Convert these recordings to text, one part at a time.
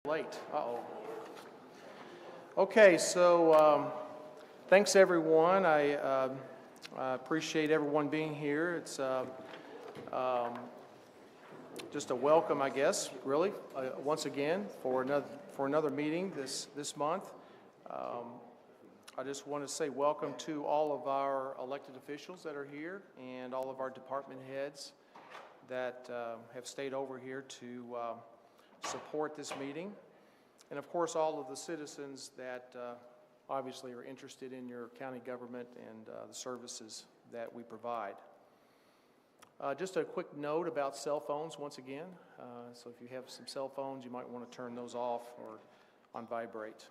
Late. Uh-oh. Okay, so thanks everyone. I appreciate everyone being here. It's just a welcome, I guess, really, once again for another meeting this month. I just want to say welcome to all of our elected officials that are here and all of our department heads that have stayed over here to support this meeting, and of course all of the citizens that obviously are interested in your county government and the services that we provide. Just a quick note about cell phones once again. So if you have some cell phones, you might want to turn those off or on vibrate.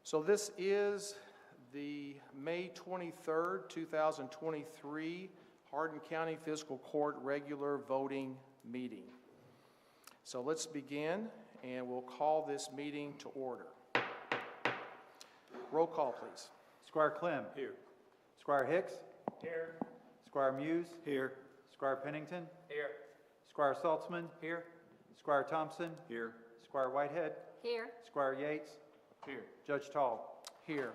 So this is the May 23rd, 2023 Hardin County Fiscal Court regular voting meeting. So let's begin, and we'll call this meeting to order. Roll call, please. Squire Clem. Here. Squire Hicks. Here. Squire Muse. Here. Squire Pennington. Here. Squire Saltzman. Here. Squire Thompson. Here. Squire Whitehead. Here. Squire Yates. Here. Judge Tall. Here.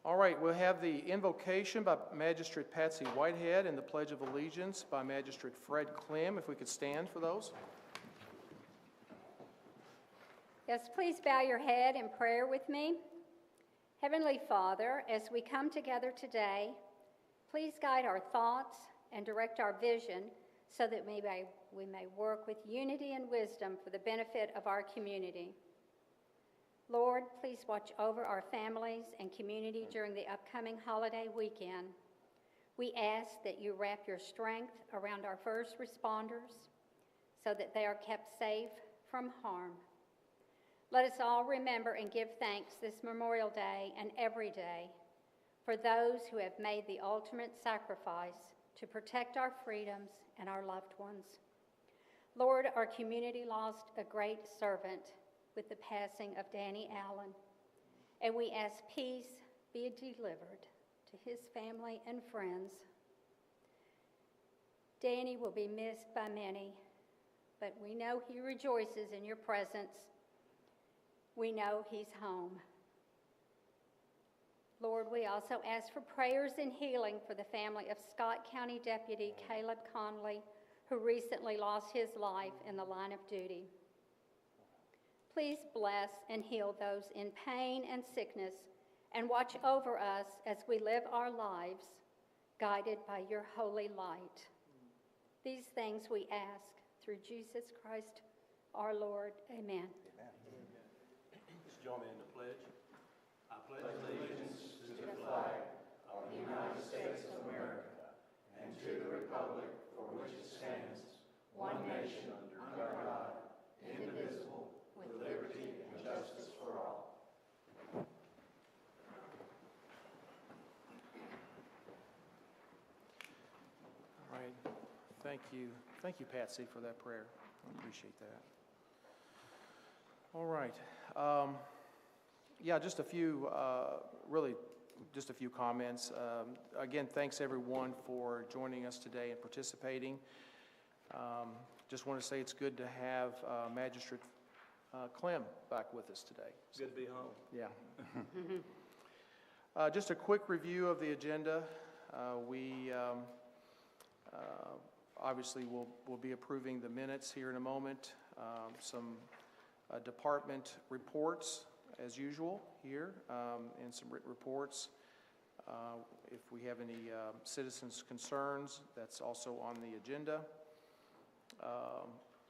All right, we'll have the invocation by Magistrate Patsy Whitehead and the Pledge of Allegiance by Magistrate Fred Clem. If we could stand for those. Yes, please bow your head in prayer with me. Heavenly Father, as we come together today, please guide our thoughts and direct our vision so that we may work with unity and wisdom for the benefit of our community. Lord, please watch over our families and community during the upcoming holiday weekend. We ask that you wrap your strength around our first responders so that they are kept safe from harm. Let us all remember and give thanks this Memorial Day and every day for those who have made the ultimate sacrifice to protect our freedoms and our loved ones. Lord, our community lost a great servant with the passing of Danny Allen, and we ask peace be delivered to his family and friends. Danny will be missed by many, but we know he rejoices in your presence. We know he's home. Lord, we also ask for prayers and healing for the family of Scott County Deputy Caleb Conley, who recently lost his life in the line of duty. Please bless and heal those in pain and sickness, and watch over us as we live our lives, guided by your holy light. These things we ask through Jesus Christ, our Lord. Amen. Join me in the pledge. I pledge allegiance to the flag of the United States of America and to the republic for which it stands, one nation under God, indivisible, with liberty and justice for all. All right. Thank you. Thank you, Patsy, for that prayer. I appreciate that. All right. Yeah, just a few, really just a few comments. Again, thanks everyone for joining us today and participating. Just want to say it's good to have Magistrate Clem back with us today. Good to be home. Yeah. Just a quick review of the agenda. We obviously will be approving the minutes here in a moment. Some department reports as usual here, and some written reports. If we have any citizens' concerns, that's also on the agenda.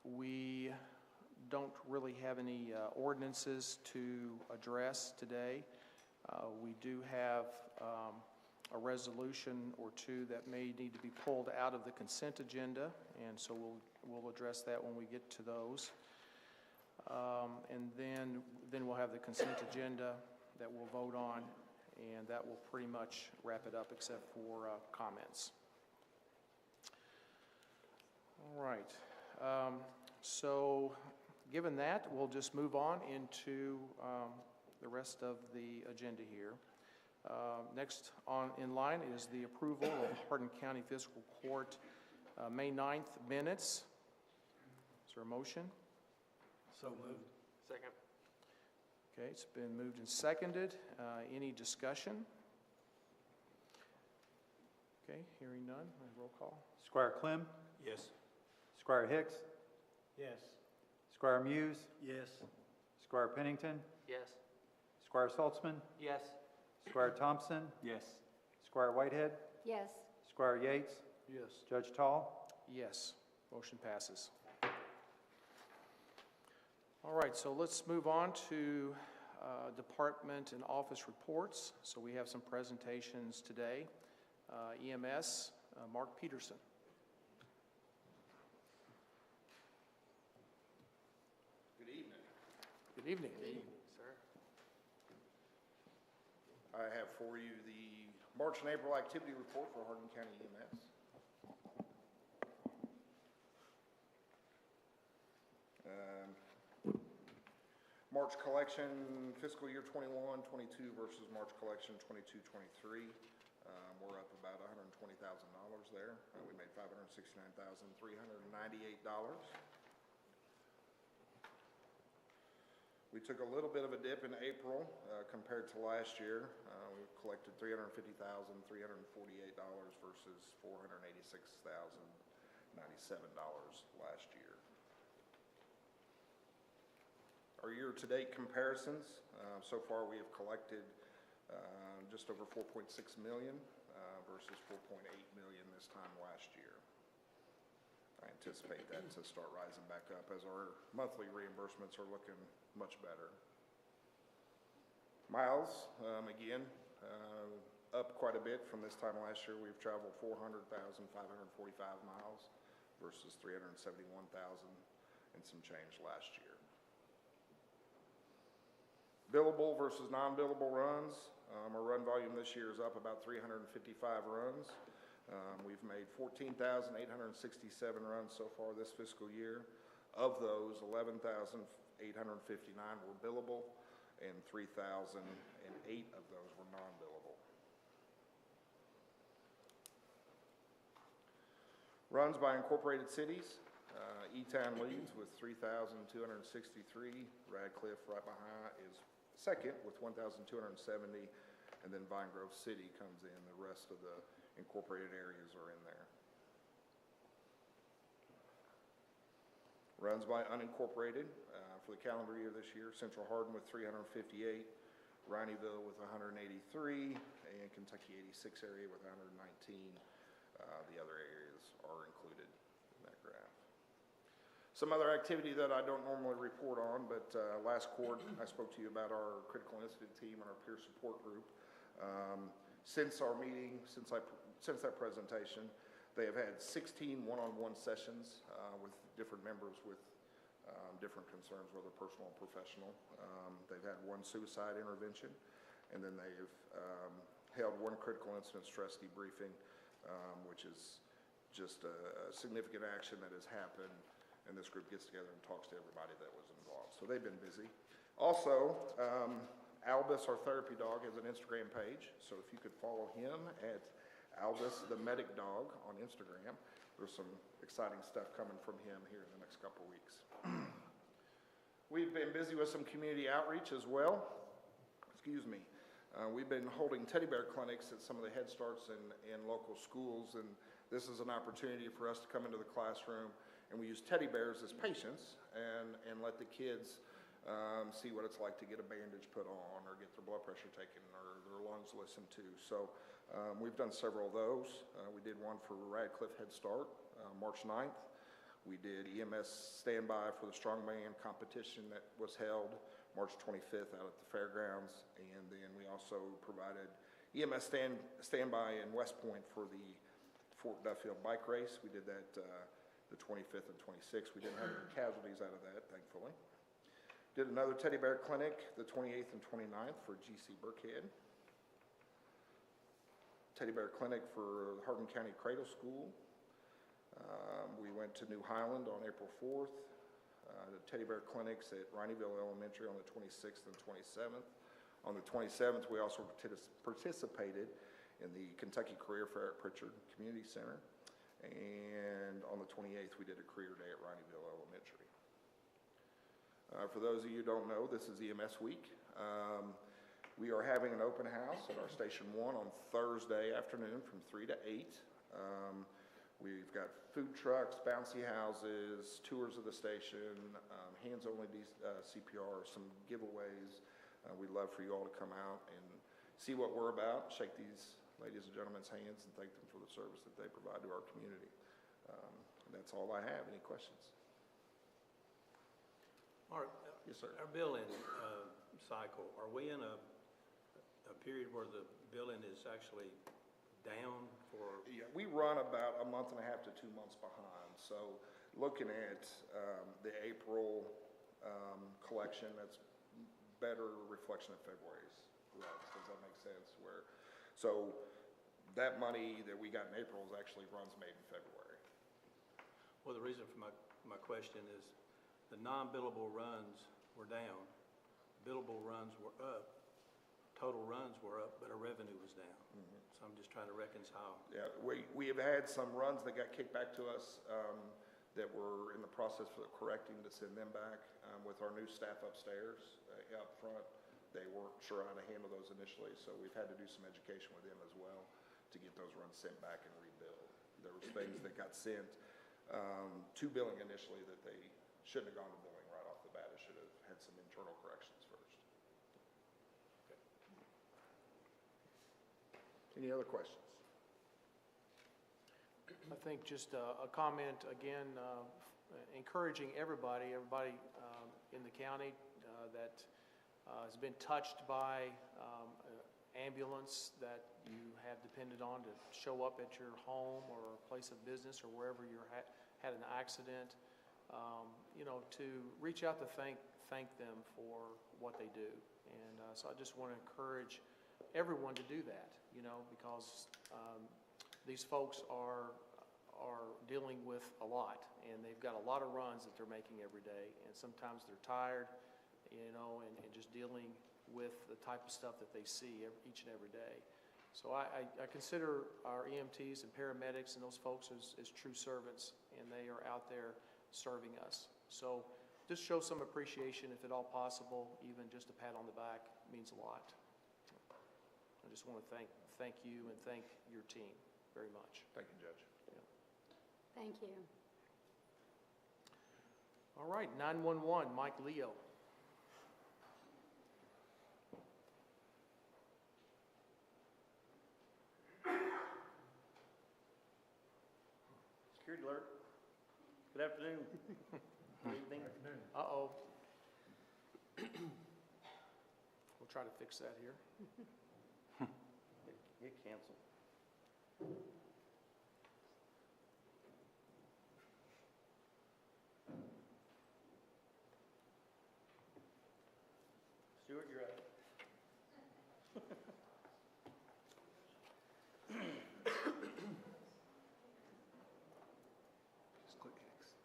We don't really have any ordinances to address today. We do have a resolution or two that may need to be pulled out of the consent agenda, and so we'll address that when we get to those. And then we'll have the consent agenda that we'll vote on, and that will pretty much wrap it up except for comments. All right. So given that, we'll just move on into the rest of the agenda here. Next in line is the approval of Hardin County Fiscal Court May 9th minutes. Is there a motion? So moved. Second. Okay, it's been moved and seconded. Any discussion? Okay, hearing none, roll call. Squire Clem, Yes. Squire Hicks, Yes. Squire Muse, Yes. Squire Pennington, Yes. Squire Saltzman, Yes. Squire Thompson, Yes. Squire Whitehead, Yes. Squire Yates, Yes. Judge Tall. Yes, motion passes. All right, so let's move on to department and office reports. So we have some presentations today. EMS, Mark Peterson. Good evening. Good evening. Sir. I have for you the March and April activity report for Hardin County EMS. March collection fiscal year 21-22 versus March collection 22-23. We're up about $120,000 there. We made $569,398. We took a little bit of a dip in April compared to last year. We collected $350,348 versus $486,097 last year. Our year-to-date comparisons, so far we have collected just over $4.6 million versus $4.8 million this time last year. I anticipate that to start rising back up as our monthly reimbursements are looking much better. Miles, again, up quite a bit from this time last year. We've traveled 400,545 miles versus 371,000 and some change last year. Billable versus non-billable runs. Our run volume this year is up about 355 runs. We've made 14,867 runs so far this fiscal year. Of those, 11,859 were billable and 3,008 of those were non-billable. Runs by incorporated cities. E-Town leads with 3,263. Radcliffe right behind is second with 1,270, and then Vine Grove City comes in. The rest of the incorporated areas are in there. Runs by unincorporated for the calendar year this year. Central Hardin with 358, Rineyville with 183, and Kentucky 86 area with 119. The other areas are included in that graph. Some other activity that I don't normally report on, but last quarter I spoke to you about our critical incident team and our peer support group. Since our meeting, since that presentation, they have had 16 one-on-one sessions with different members with different concerns, whether personal or professional. They've had one suicide intervention, and then they've held one critical incident stress debriefing, which is just a significant action that has happened, and this group gets together and talks to everybody that was involved. So they've been busy. Also, Albus, our therapy dog, has an Instagram page, so if you could follow him at Albus the Medic Dog on Instagram. There's some exciting stuff coming from him here in the next couple of weeks. We've been busy with some community outreach as well. Excuse me. We've been holding teddy bear clinics at some of the Head Starts in local schools, and this is an opportunity for us to come into the classroom, and we use teddy bears as patients and let the kids see what it's like to get a bandage put on or get their blood pressure taken or their lungs listened to. So we've done several of those. We did one for Radcliffe Head Start March 9th. We did EMS standby for the strongman competition that was held March 25th out at the fairgrounds. And then we also provided EMS standby in West Point for the Fort Duffield bike race. We did that the 25th and 26th. We didn't have any casualties out of that, thankfully. Did another teddy bear clinic the 28th and 29th for GC Burkhead. Teddy bear clinic for Hardin County Cradle School. We went to New Highland on April 4th. The teddy bear clinics at Rineyville Elementary on the 26th and 27th. On the 27th, we also participated in the Kentucky Career Fair at Pritchard Community Center. And on the 28th, we did a career day at Rineyville Elementary. For those of you who don't know, this is EMS Week. We are having an open house at our Station 1 on Thursday afternoon from 3 to 8. We've got food trucks, bouncy houses, tours of the station, hands-only CPR, some giveaways. We'd love for you all to come out and see what we're about, shake these ladies and gentlemen's hands, and thank them for the service that they provide to our community. That's all I have. Any questions? Mark, Yes, sir. our billing cycle, are we in a period where the billing is actually down for? Yeah, we run about a month and a half to 2 months behind. So looking at the April collection, that's better reflection of February's runs. Does that make sense? So that money that we got in April is actually runs made in February. Well, the reason for my question is the non-billable runs were down, billable runs were up, total runs were up, but our revenue was down. So I'm just trying to reconcile. Yeah, we have had some runs that got kicked back to us that we're in the process of correcting to send them back with our new staff upstairs up front. They weren't sure how to handle those initially, so we've had to do some education with them as well to get those runs sent back and rebuild. There was things that got sent to billing initially that they shouldn't have gone to billing right off the bat. It should have had some internal corrections first. Okay. Any other questions? I think just a comment again, encouraging everybody in the county that has been touched by ambulance that you have depended on to show up at your home or place of business or wherever you had an accident, to reach out to thank them for what they do. And so I just want to encourage everyone to do that, because these folks are dealing with a lot, and they've got a lot of runs that they're making every day, and sometimes they're tired, and just dealing with the type of stuff that they see each and every day. So I consider our EMTs and paramedics and those folks as true servants, and they are out there serving us. So just show some appreciation if at all possible. Even just a pat on the back means a lot. I just want to thank you and thank your team very much. Thank you, Judge. Thank you. All right, 911, Mike Leo. Security alert. Good afternoon. Good evening. Uh-oh. We'll try to fix that here. Get canceled. Stuart, you're up. Just click X.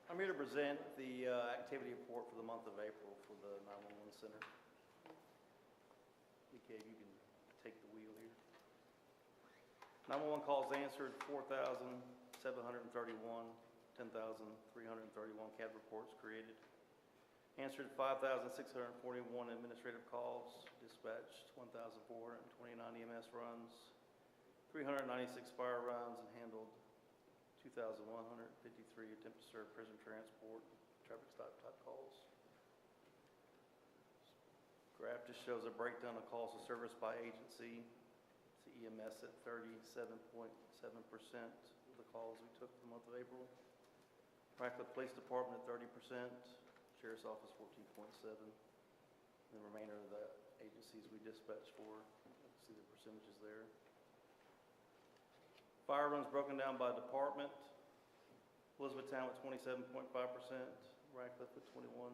I'm here to present the activity report for the month of April for the 911 Center. DK, you can take the wheel here. 911 calls answered, 4,731, 10,331 CAD reports created. Answered 5,641 administrative calls, dispatched 1,429 EMS runs, 396 fire runs, and handled 2,153 attempt to serve prison transport, traffic stop type calls. Graph just shows a breakdown of calls to service by agency. It's EMS at 37.7% of the calls we took for the month of April. Radcliffe Police Department at 30%, Sheriff's Office 14.7%. The remainder of the agencies we dispatch for, you can see the percentages there. Fire runs broken down by department. Elizabethtown at 27.5%, Radcliffe at 21.5%.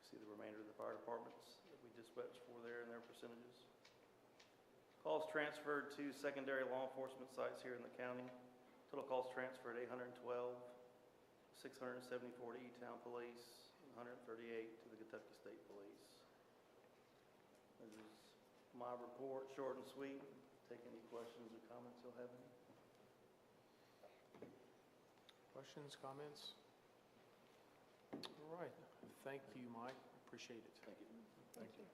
See the remainder of the fire departments that we dispatch for there and their percentages. Calls transferred to secondary law enforcement sites here in the county. Total calls transferred 812, 674 to E-Town Police, 138 to the Kentucky State Police. This is my report, short and sweet. Take any questions or comments you'll have any. Questions, comments? All right. Thank you, Mike. Appreciate it. Thank you. Thank you.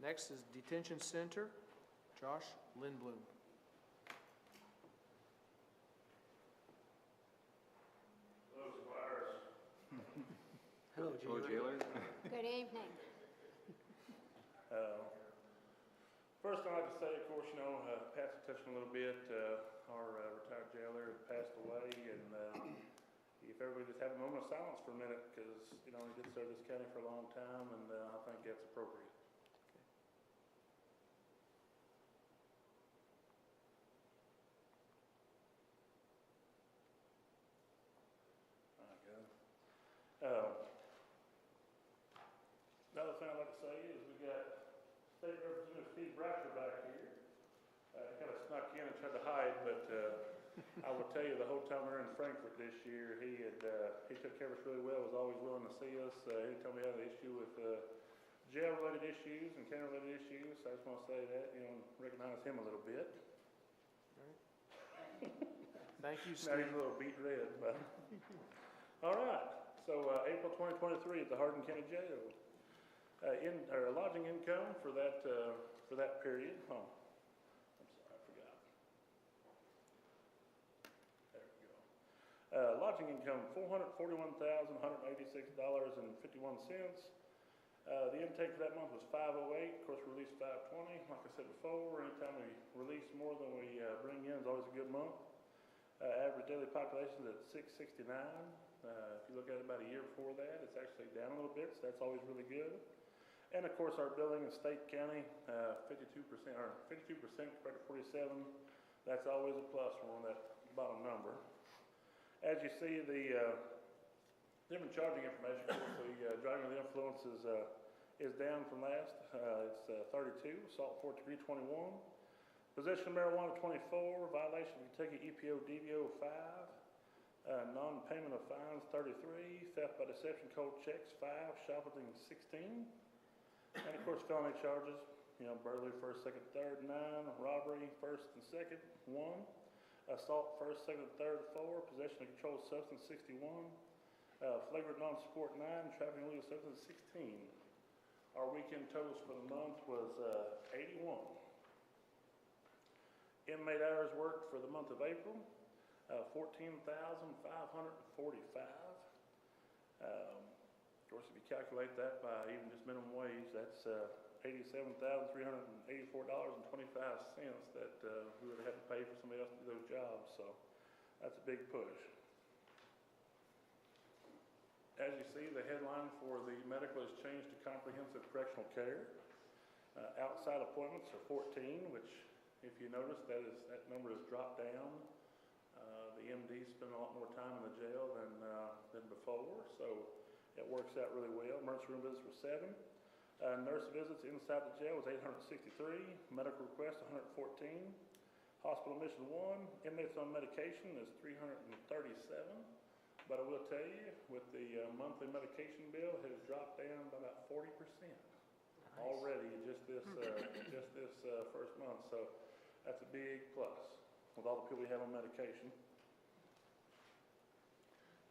Next is Detention Center. Josh Lindblom. Hello, Jailer. Good evening. First, I'd like to say, of course, Pat's touched on a little bit. Our retired jailer passed away, and if everybody just have a moment of silence for a minute, because he did serve this county for a long time, and I think that's appropriate. Another thing I'd like to say is we got State Representative Steve Bratcher back here. He kind of snuck in and tried to hide, but I will tell you, the whole time we were in Frankfurt this year, he took care of us really well, was always willing to see us. Anytime we had an issue with jail-related issues and county-related issues, so I just want to say that, recognize him a little bit. Thank you, Now he's Steve. a little beat red, but. All right, so April 2023 at the Hardin County Jail. Lodging income for that period. Oh, I'm sorry, I forgot. There we go. Lodging income $441,186.51. The intake for that month was 508. Of course, we released 520. Like I said before, anytime we release more than we bring in is always a good month. Average daily population is at 669. If you look at it about a year before that, it's actually down a little bit, so that's always really good. And of course, our billing in state county, 52% compared to 47. That's always a plus on that bottom number. As you see, the different charging information, of course, the driving under the influence is down from last. It's 32, assault 4-3-21. Possession of marijuana 24, violation of Kentucky EPO DVO 5, non-payment of fines 33, theft by deception cold checks 5, shoplifting 16, and of course felony charges, burglary 1st, 2nd, 3rd 9, robbery 1st and 2nd 1, assault 1st, 2nd, 3rd 4, possession of controlled substance 61, flagrant non-support 9, trafficking illegal substance 16. Our weekend totals for the month was 81. Inmate hours worked for the month of April, 14,545. Of course, if you calculate that by even just minimum wage, that's $87,384.25 that we would have to pay for somebody else to do those jobs. So that's a big push. As you see, the headline for the medical has changed to comprehensive correctional care. Outside appointments are 14, which, if you notice, that number has dropped down. The MDs spend a lot more time in the jail than before, so it works out really well. Emergency room visits were 7. Nurse visits inside the jail was 863. Medical requests 114. Hospital admission 1. Inmates on medication is 337. But I will tell you, with the monthly medication bill, it has dropped down by about 40% already just this first month. So that's a big plus with all the people we have on medication.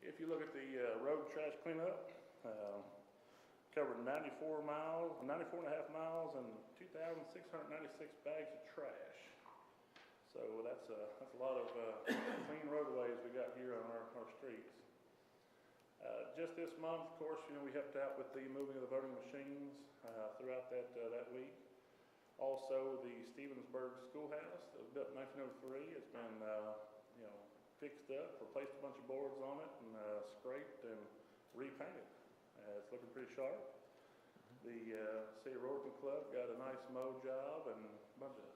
If you look at the road trash cleanup, covered 94 and a half miles and 2,696 bags of trash. So that's a lot of clean roadways we got here on our streets. Just this month, of course, we helped out with the moving of the voting machines throughout that week. Also, the Stevensburg schoolhouse that was built in 1903 has been fixed up, replaced a bunch of boards on it, and scraped and repainted. It's looking pretty sharp. The City of Rorton Club got a nice mow job and a bunch of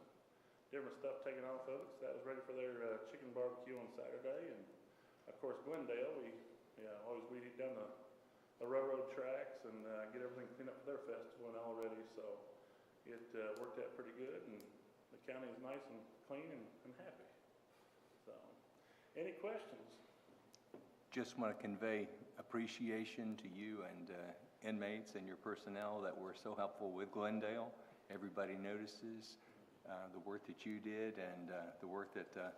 different stuff taken off of it, so that was ready for their chicken barbecue on Saturday. And of course, Glendale, we always weed eat down the railroad tracks and get everything cleaned up for their festival and already. So it worked out pretty good, and the county is nice and clean and happy. So, any questions? Just want to convey appreciation to you and inmates and your personnel that were so helpful with Glendale everybody notices the work that you did and the work that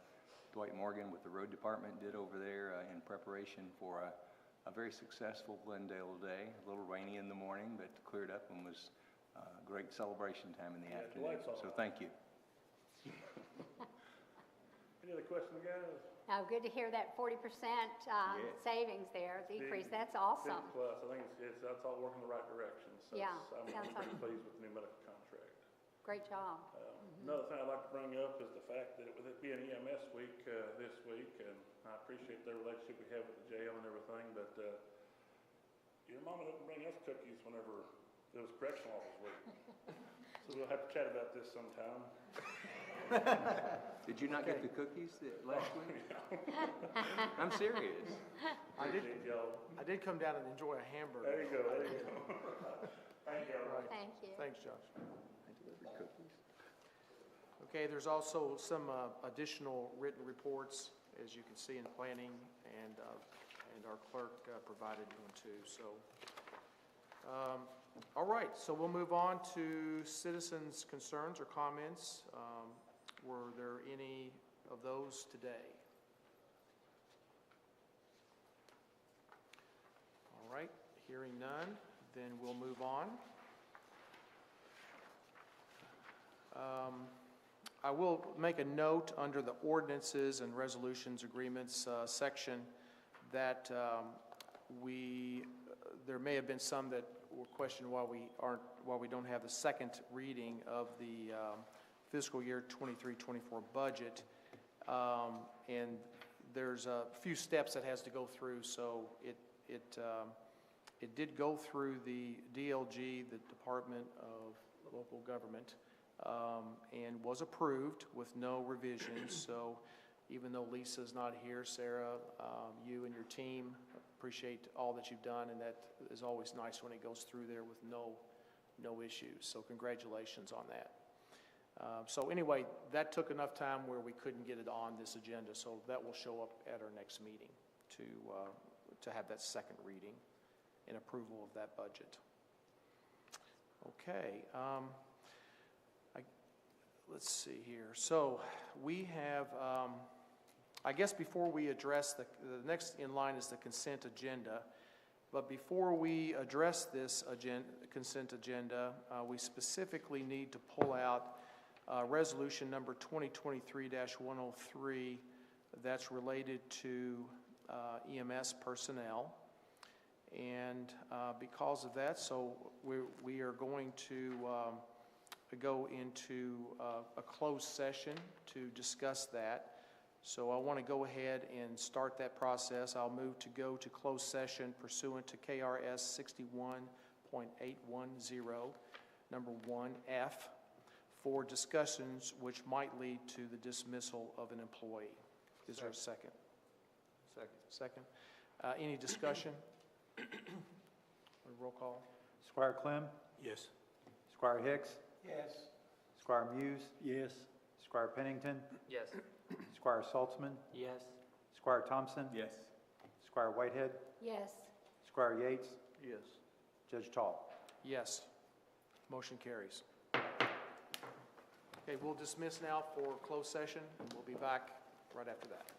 Dwight Morgan with the road department did over there in preparation for a very successful Glendale day. A little rainy in the morning, but cleared up and was great celebration time in the afternoon. Dwight's all So right. thank you. Any other questions, guys? Oh, good to hear that 40% savings there, decrease. That's awesome. Big plus. I think that's all working the right direction. So Yeah, I'm sounds pretty like- pleased with the new medical contract. Great job. Another thing I'd like to bring up is the fact that with it being EMS week this week, and I appreciate the relationship we have with the jail and everything, but your mama didn't bring us cookies whenever it was correctional office week. So we'll have to chat about this sometime. Did you not get the cookies last week? I'm serious. Appreciate y'all. I did come down and enjoy a hamburger. There you go, there you go. Thank y'all. Right. Thank you. Thanks, Josh. I delivered cookies. Okay, there's also some additional written reports, as you can see in planning, and our clerk provided one too. So, all right, so we'll move on to citizens' concerns or comments. Were there any of those today? All right, hearing none, then we'll move on. I will make a note under the ordinances and resolutions agreements section that there may have been some that were questioned why we don't have the second reading of the fiscal year 23-24 budget, and there's a few steps that has to go through. So it did go through the DLG, the Department of Local Government, and was approved with no revisions. So even though Lisa's not here, Sarah, you and your team, appreciate all that you've done, and that is always nice when it goes through there with no issues. So congratulations on that. So anyway, that took enough time where we couldn't get it on this agenda, so that will show up at our next meeting to have that second reading and approval of that budget. Okay. Let's see here. So we have, I guess before we address the next in line is the consent agenda. But before we address this consent agenda, we specifically need to pull out resolution number 2023-103 that's related to EMS personnel. And because of that, so we are going to go into a closed session to discuss that. So I want to go ahead and start that process. I'll move to go to closed session pursuant to KRS 61.810, number 1F, for discussions which might lead to the dismissal of an employee. Is there a second? Second. Any discussion? Roll call. Squire Clem, Yes. Squire Hicks, Yes. Squire Muse, Yes. Squire Pennington, Yes. Squire Saltzman, Yes. Squire Thompson, Yes. Squire Whitehead, Yes. Squire Yates, Yes. Judge Tall. Yes. Motion carries. Okay, we'll dismiss now for closed session, and we'll be back right after that.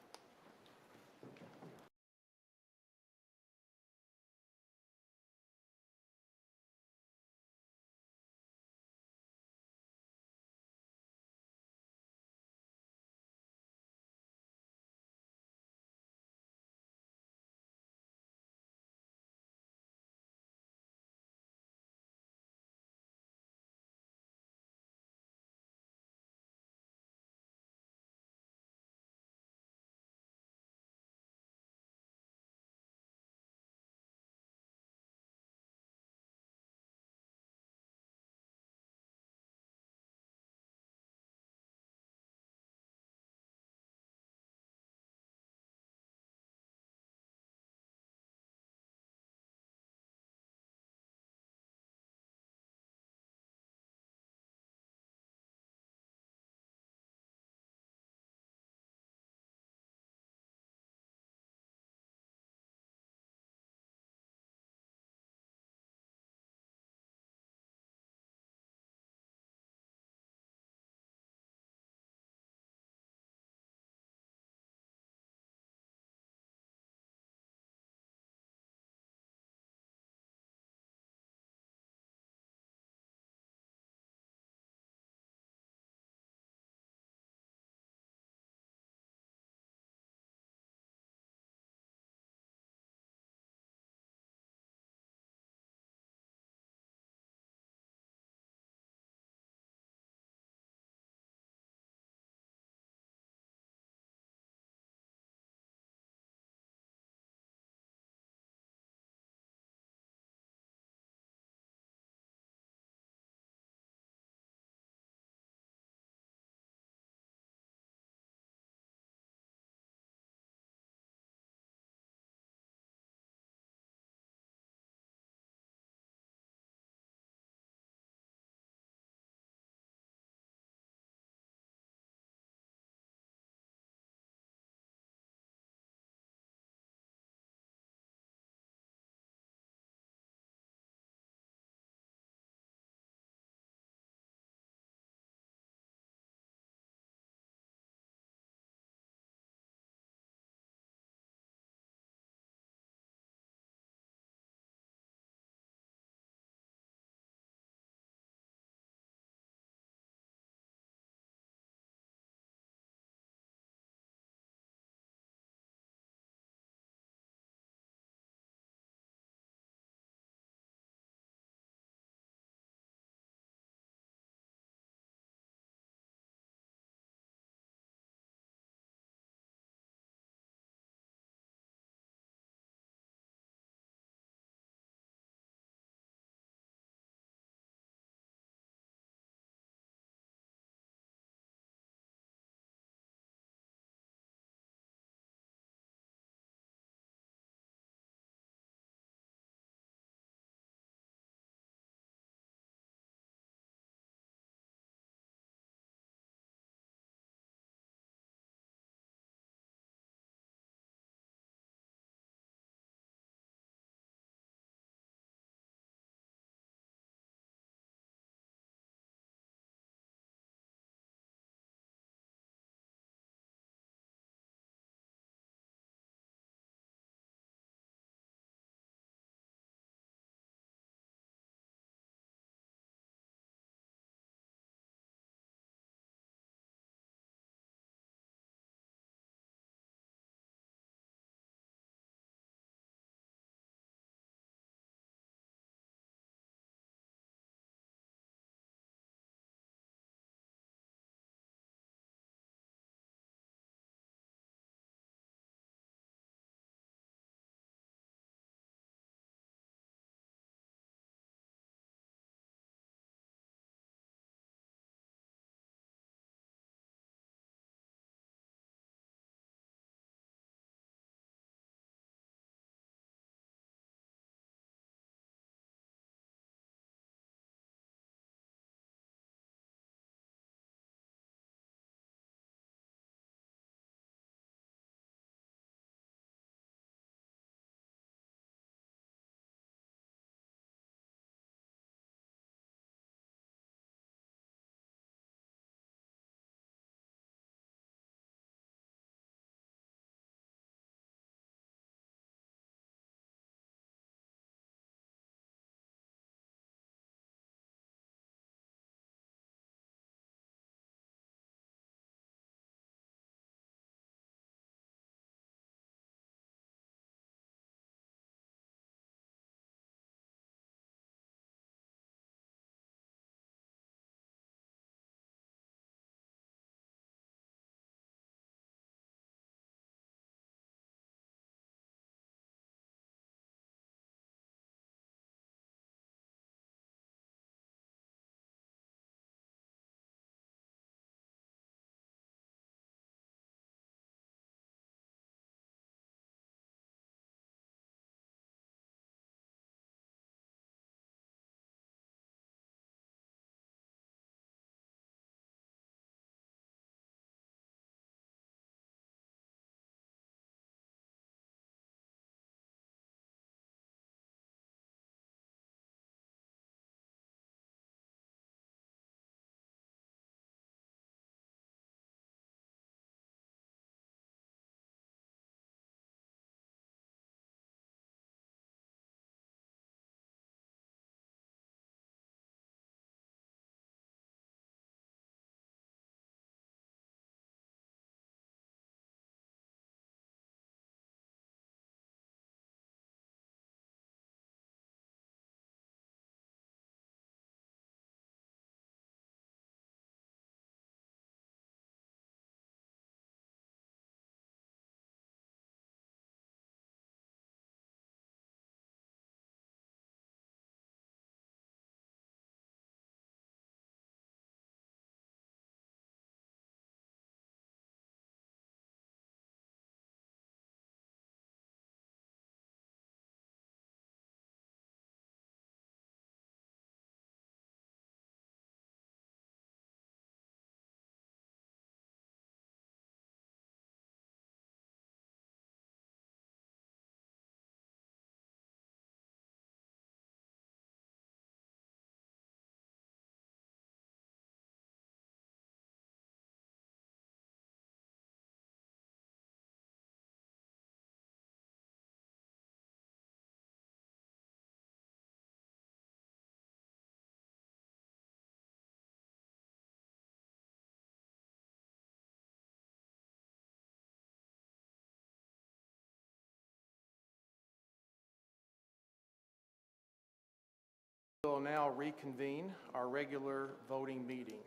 will now reconvene our regular voting meeting.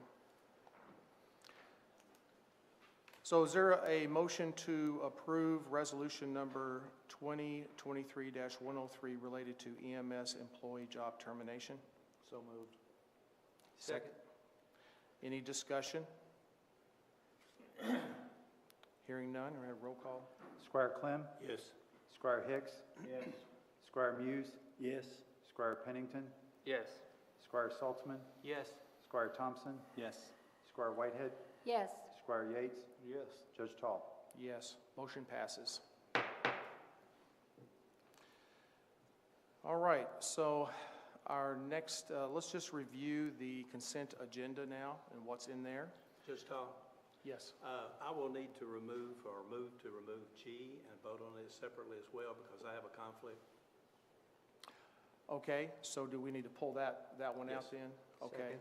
So is there a motion to approve resolution number 2023-103 related to EMS employee job termination? So moved. Second. Any discussion? Hearing none, we have roll call. Squire Clem, Yes. Squire Hicks, Yes. Squire Muse, Yes. Squire Pennington, Yes. Squire Saltzman, Yes. Squire Thompson, Yes. Squire Whitehead, Yes. Squire Yates, Yes. Judge Tall. Yes, motion passes. All right, so our next, let's just review the consent agenda now and what's in there. Judge Todd, Yes. I will need to remove or move to remove G and vote on it separately as well because I have a conflict. Okay, so do we need to pull that one out Yes. then? Okay.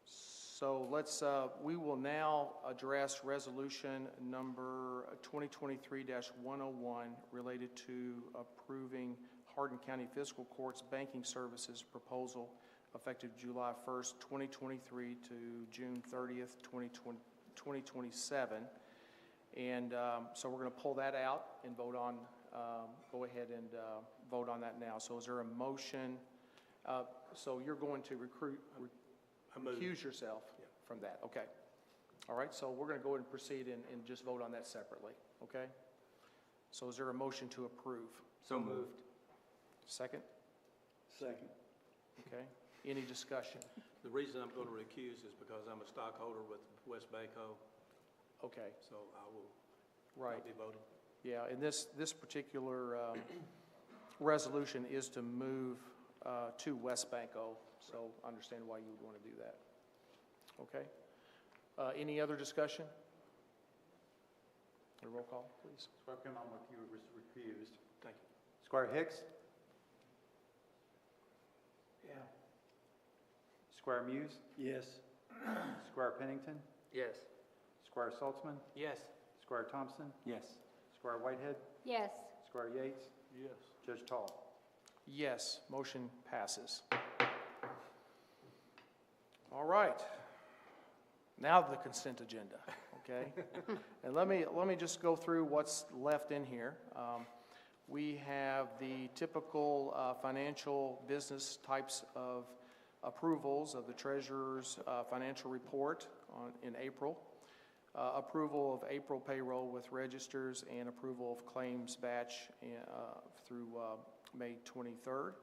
So let's, we will now address resolution number 2023-101 related to approving Hardin County Fiscal Court's banking services proposal effective July 1st, 2023 to June 30th, 2027. And so we're going to pull that out and vote on, go ahead and vote on that now. So is there a motion? So you're going to recuse yourself from that, okay. All right, so we're going to go ahead and proceed and just vote on that separately, okay? So is there a motion to approve? So moved. Second? Second. Okay. Any discussion? The reason I'm going to recuse is because I'm a stockholder with West Baco, Okay, so I will right. not be voting. Yeah, and this particular resolution is to move to West Banco, so I understand why you would want to do that. Okay. Any other discussion? A roll call, please. Squire Clem, I'm with you, recused. Thank you. Squire Hicks, Yeah. Squire Muse, Yes. Squire Pennington, Yes. Squire Saltzman, Yes. Squire Thompson, Yes. Squire Whitehead, Yes. Squire Yates, Yes. Judge Tall. Yes, motion passes. All right. Now the consent agenda, okay? And let me just go through what's left in here. We have the typical financial business types of approvals of the treasurer's financial report in April, approval of April payroll with registers, and approval of claims batch through May 23rd,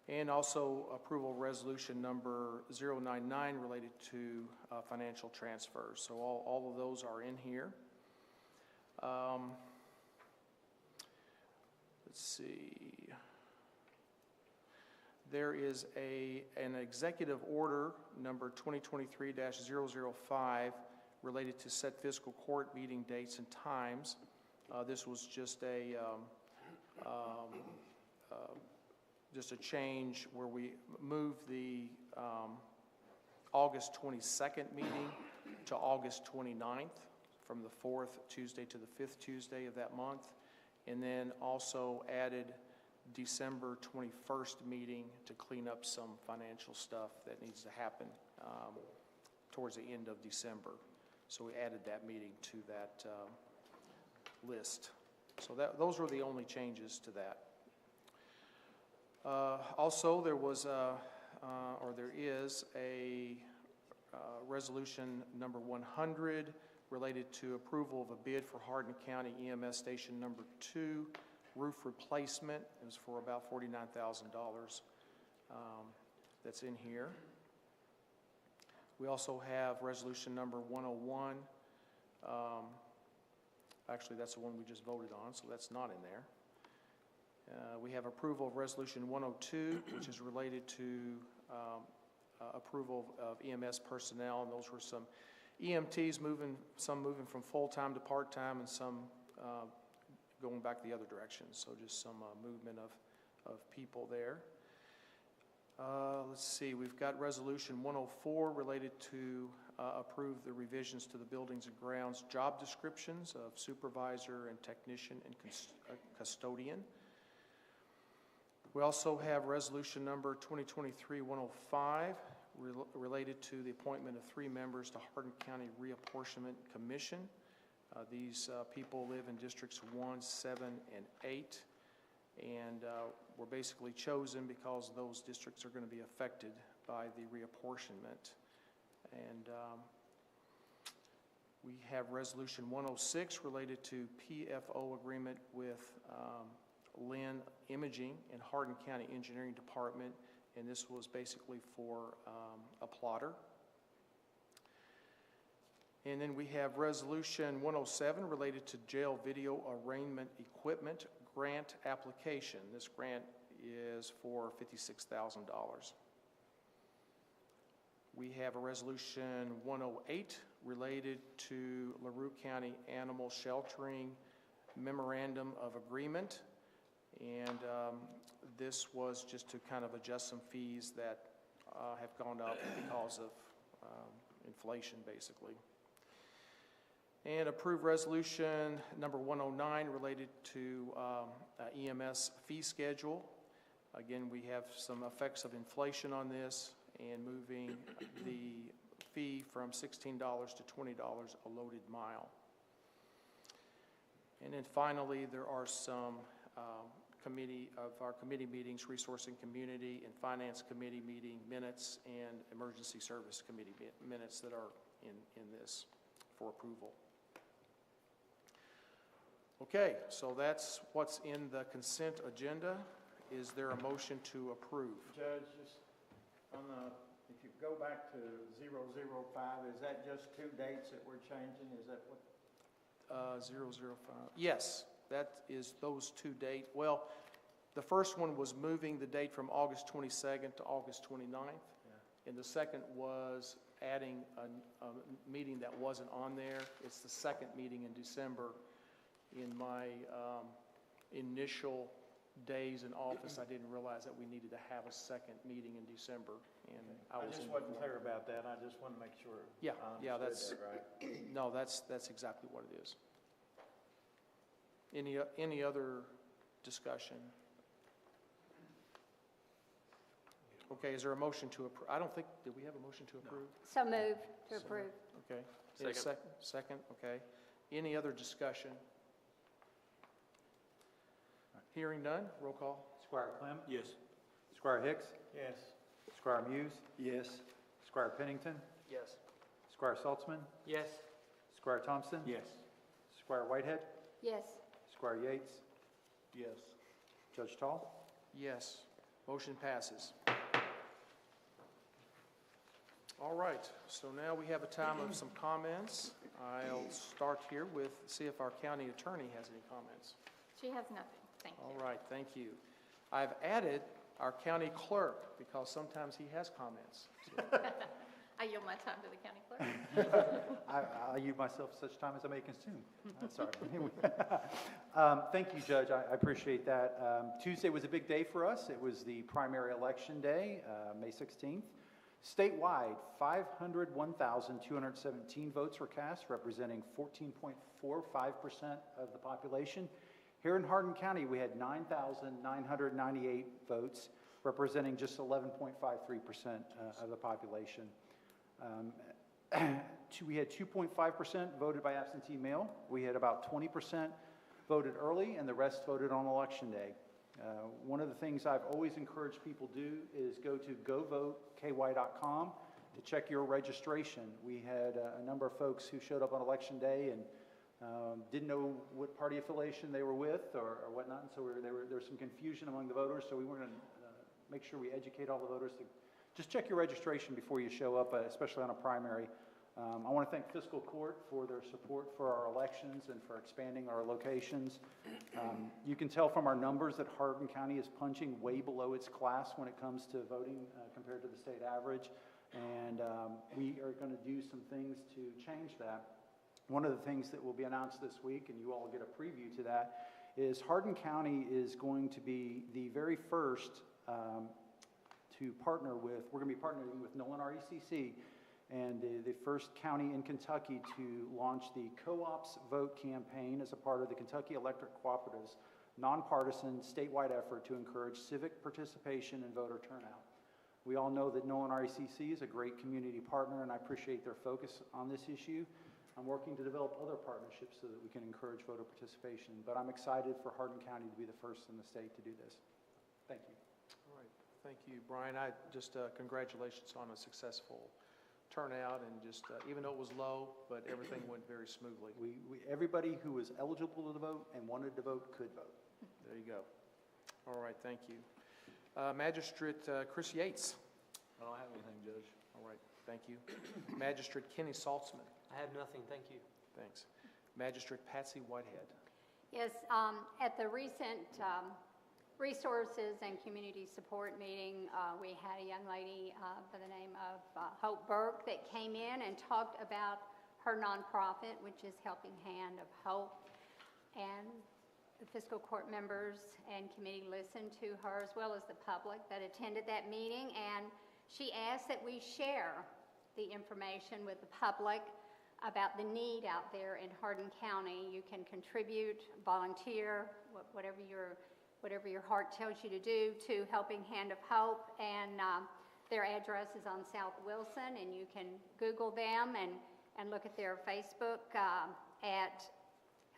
and also approval of resolution number 099 related to financial transfers. So all of those are in here. Let's see. There is an executive order number 2023-005 related to set fiscal court meeting dates and times. This was just a change where we moved the August 22nd meeting to August 29th, from the 4th Tuesday to the 5th Tuesday of that month, and then also added December 21st meeting to clean up some financial stuff that needs to happen towards the end of December. So we added that meeting to that list. So those were the only changes to that. Also, there was there is a resolution number 100 related to approval of a bid for Hardin County EMS Station number 2 roof replacement. It was for about $49,000. That's in here. We also have resolution number 101. Actually, that's the one we just voted on, so that's not in there. We have approval of resolution 102, which is related to approval of EMS personnel, and those were some EMTs some moving from full-time to part-time, and some going back the other direction. So just some movement of people there. Let's see, we've got resolution 104 related to approve the revisions to the buildings and grounds job descriptions of supervisor and technician and custodian. We also have resolution number 2023-105 related to the appointment of 3 members to Hardin County Reapportionment Commission. These people live in districts 1, 7, and 8, and were basically chosen because those districts are going to be affected by the reapportionment. And we have resolution 106 related to PFO agreement with Lynn Imaging and Hardin County Engineering Department, and this was basically for a plotter. And then we have resolution 107 related to jail video arraignment equipment grant application. This grant is for $56,000. We have a resolution 108 related to LaRue County Animal Sheltering Memorandum of Agreement. And this was just to kind of adjust some fees that have gone up because of inflation, basically. And approve resolution number 109 related to EMS fee schedule. Again, we have some effects of inflation on this and moving the fee from $16 to $20 a loaded mile. And then finally, there are some committee meetings, Resource and Community and Finance Committee meeting minutes and Emergency Service Committee minutes that are in this for approval. Okay, so that's what's in the consent agenda. Is there a motion to approve? Judge, just on the, if you go back to 005, is that just 2 dates that we're changing? Is that what? 005. Yes, that is those 2 dates. Well, the first one was moving the date from August 22nd to August 29th. Yeah. And the second was adding a meeting that wasn't on there. It's the second meeting in December. In my initial days in office, I didn't realize that we needed to have a second meeting in December, and I just wasn't clear about that. I just want to make sure. Yeah, that's that right. No, that's exactly what it is. Any other discussion? Okay, is there a motion to approve? I don't think, did we have a motion to approve? So moved to approve. Okay. Second. Second, okay. Any other discussion? Hearing none, roll call. Squire Clem? Yes. Squire Hicks? Yes. Squire Muse? Yes. Squire Pennington? Yes. Squire Saltzman? Yes. Squire Thompson? Yes. Squire Whitehead? Yes. Squire Yates? Yes. Judge Tall? Yes. Motion passes. All right, so now we have a time of some comments. I'll start here with, see if our county attorney has any comments. She has nothing. Thank you. All right, thank you. I've added our county clerk because sometimes he has comments. I yield my time to the county clerk. I'll use myself such time as I may consume. Sorry. Thank you, Judge. I appreciate that. Tuesday was a big day for us. It was the primary election day, May 16th. Statewide, 501,217 votes were cast, representing 14.45% of the population. Here in Hardin County, we had 9,998 votes, representing just 11.53% of the population. We had 2.5% voted by absentee mail. We had about 20% voted early, and the rest voted on Election Day. One of the things I've always encouraged people to do is go to govoteky.com to check your registration. We had a number of folks who showed up on Election Day and didn't know what party affiliation they were with or whatnot, and so there was some confusion among the voters, so we were going to make sure we educate all the voters to just check your registration before you show up, especially on a primary. I want to thank Fiscal Court for their support for our elections and for expanding our locations. You can tell from our numbers that Hardin County is punching way below its class when it comes to voting compared to the state average, and we are going to do some things to change that. One of the things that will be announced this week, and you all get a preview to that, is Hardin County is going to be the very first to partner with, we're going to be partnering with Nolan RECC, and the first county in Kentucky to launch the Co-ops Vote campaign as a part of the Kentucky Electric Cooperatives nonpartisan, statewide effort to encourage civic participation and voter turnout. We all know that Nolan RECC is a great community partner, and I appreciate their focus on this issue. I'm working to develop other partnerships so that we can encourage voter participation, but I'm excited for Hardin County to be the first in the state to do this. Thank you. All right, thank you, Brian. I just, congratulations on a successful turnout, and just, even though it was low, but everything went very smoothly. Everybody who was eligible to vote and wanted to vote could vote. There you go. All right, thank you. Magistrate Chris Yates. I don't have anything, Judge. All right, thank you. Magistrate Kenny Saltzman. I have nothing, thank you. Thanks. Magistrate Patsy Whitehead. Yes, at the recent Resources and Community Support meeting, we had a young lady by the name of Hope Burke that came in and talked about her nonprofit, which is Helping Hand of Hope. And the fiscal court members and committee listened to her, as well as the public that attended that meeting, and she asked that we share the information with the public about the need out there in Hardin County. You can contribute, volunteer, whatever your heart tells you to do, to Helping Hand of Hope, and their address is on South Wilson, and you can Google them and look at their Facebook at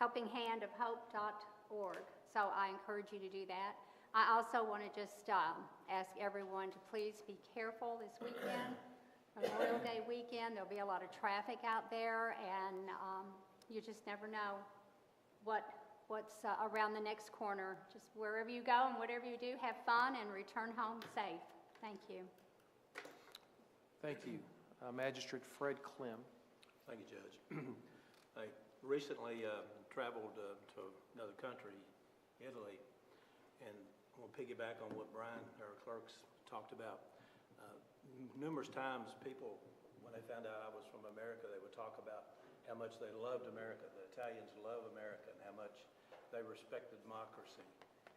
helpinghandofhope.org. So I encourage you to do that. I also want to just ask everyone to please be careful this weekend. Memorial Day weekend, there'll be a lot of traffic out there, and you just never know what's around the next corner. Just wherever you go and whatever you do, have fun and return home safe. Thank you. Thank you. Magistrate Fred Clem. Thank you, Judge. I recently traveled to another country, Italy, and I'm going to piggyback on what Brian, our clerks, talked about. Numerous times people, when they found out I was from America, they would talk about how much they loved America. The Italians love America, and how much they respected democracy,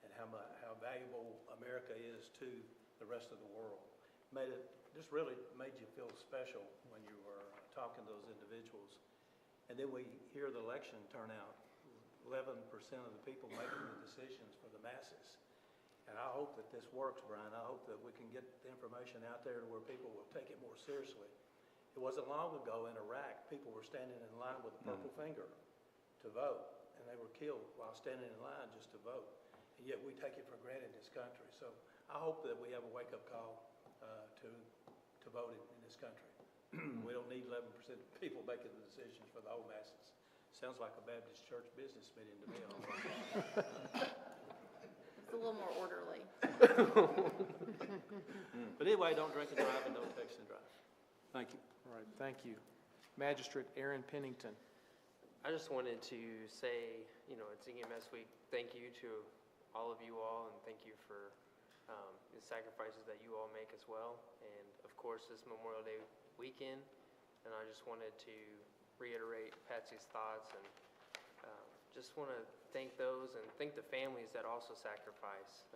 and how valuable America is to the rest of the world. Just really made you feel special when you were talking to those individuals. And then we hear the election turnout, 11% of the people making the decisions for the masses. And I hope that this works, Brian. I hope that we can get the information out there to where people will take it more seriously. It wasn't long ago in Iraq, people were standing in line with a purple finger to vote, and they were killed while standing in line just to vote. And yet we take it for granted in this country. So I hope that we have a wake-up call to voting in this country. We don't need 11% of people making the decisions for the whole masses. Sounds like a Baptist church business meeting to me. It's a little more orderly. But anyway, don't drink and drive, and don't text and drive. Thank you. All right, thank you. Magistrate Aaron Pennington. I just wanted to say, it's EMS week. Thank you to all of you all, and thank you for the sacrifices that you all make as well. And of course, this Memorial Day weekend, and I just wanted to reiterate Patsy's thoughts, and just want to thank those and thank the families that also sacrifice.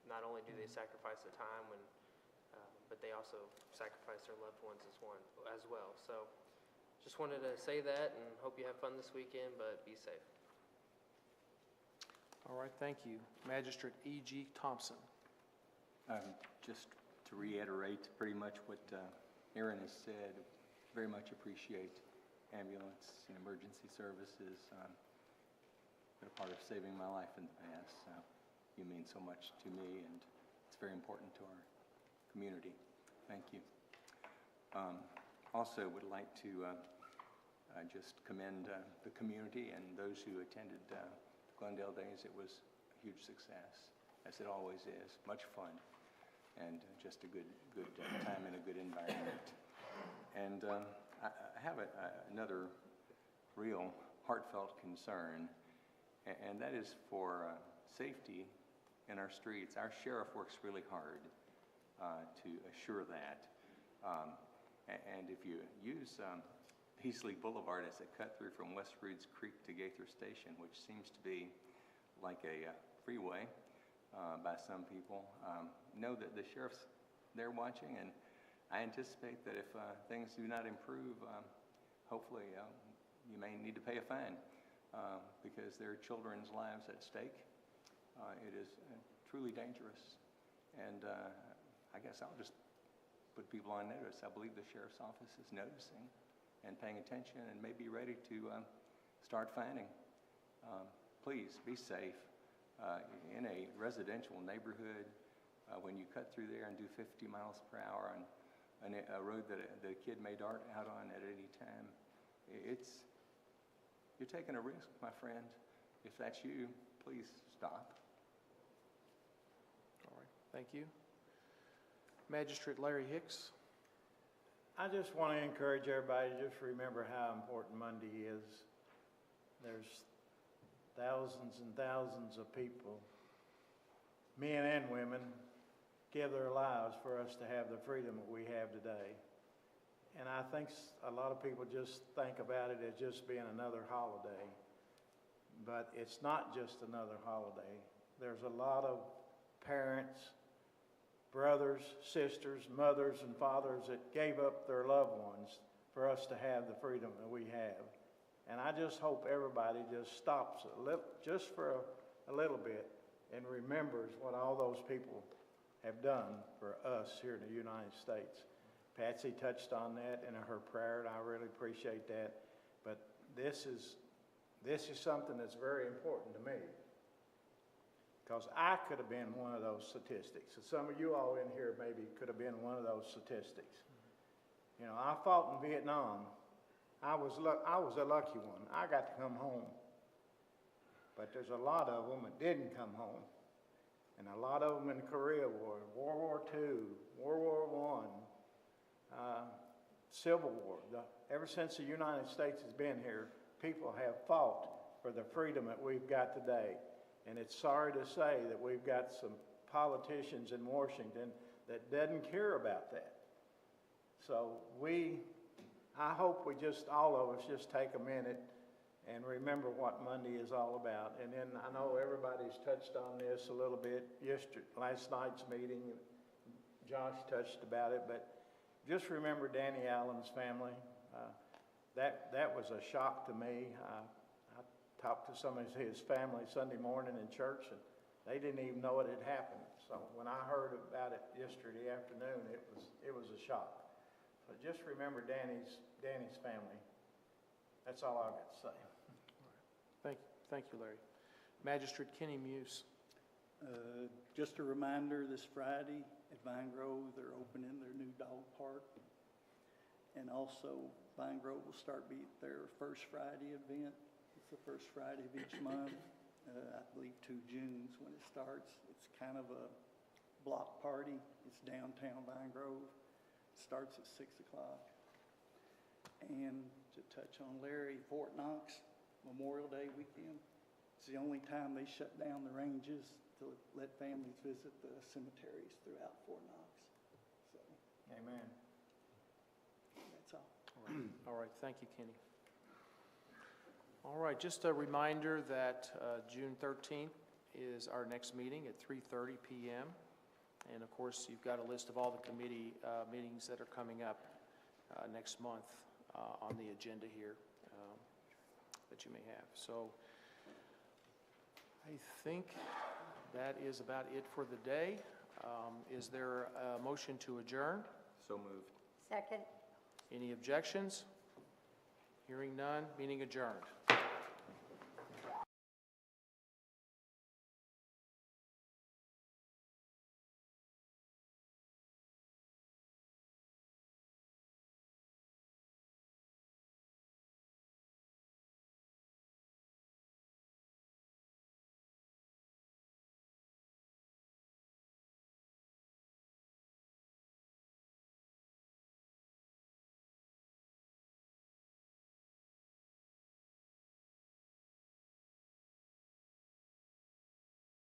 Not only do they sacrifice the time, but they also sacrifice their loved ones as well. So just wanted to say that, and hope you have fun this weekend, but be safe. All right, thank you. Magistrate E.G. Thompson. Just to reiterate pretty much what Aaron has said, very much appreciate ambulance and emergency services. Been a part of saving my life in the past. You mean so much to me, and it's very important to our community. Thank you. Also would like to just commend the community and those who attended the Glendale Days. It was a huge success, as it always is. Much fun, and just a good time in a good environment. And I have another real heartfelt concern, and that is for safety in our streets. Our sheriff works really hard to assure that. And if you use Peasley Boulevard as a cut through from West Reeds Creek to Gaither Station, which seems to be like a freeway by some people, know that the sheriff's there watching, and I anticipate that if things do not improve, hopefully you may need to pay a fine because there are children's lives at stake. It is truly dangerous. And I guess I'll just put people on notice. I believe the sheriff's office is noticing and paying attention and may be ready to start fining. Please be safe. In a residential neighborhood, when you cut through there and do 50 miles per hour on a road that the kid may dart out on at any time, you're taking a risk, my friend. If that's you, please stop. All right, thank you. Magistrate Larry Hicks. I just want to encourage everybody to just remember how important Monday is. There's thousands and thousands of people, men and women, give their lives for us to have the freedom that we have today. And I think a lot of people just think about it as just being another holiday. But it's not just another holiday. There's a lot of parents, brothers, sisters, mothers, and fathers that gave up their loved ones for us to have the freedom that we have. And I just hope everybody just stops a little, just for a little bit, and remembers what all those people have done for us here in the United States. Patsy touched on that in her prayer, and I really appreciate that. But this is something that's very important to me, because I could have been one of those statistics. And some of you all in here maybe could have been one of those statistics. You know, I fought in Vietnam. I was a lucky one. I got to come home. But there's a lot of them that didn't come home. And a lot of them in the Korea War, World War II, World War I, Civil War. Ever since the United States has been here, people have fought for the freedom that we've got today. And it's sorry to say that we've got some politicians in Washington that doesn't care about that. So I hope we just, all of us, just take a minute and remember what Monday is all about. And then I know everybody's touched on this a little bit last night's meeting. Josh touched about it, but just remember Danny Allen's family. That was a shock to me. I talked to some of his family Sunday morning in church, and they didn't even know it had happened. So when I heard about it yesterday afternoon, it was a shock. So just remember Danny's family. That's all I've got to say. Thank you, Larry. Magistrate Kenny Muse. Just a reminder, this Friday at Vine Grove, they're opening their new dog park. And also, Vine Grove will start their First Friday event. It's the first Friday of each month. I believe 2 Junes when it starts. It's kind of a block party. It's downtown Vine Grove. It starts at 6 o'clock. And to touch on Larry, Fort Knox, Memorial Day weekend, it's the only time they shut down the ranges to let families visit the cemeteries throughout Fort Knox. So, Amen. That's all. All right, thank you, Kenny. All right, just a reminder that June 13th is our next meeting at 3:30 p.m. And of course, you've got a list of all the committee meetings that are coming up next month on the agenda here that you may have. So I think that is about it for the day. Is there a motion to adjourn? So moved. Second. Any objections? Hearing none, meeting adjourned.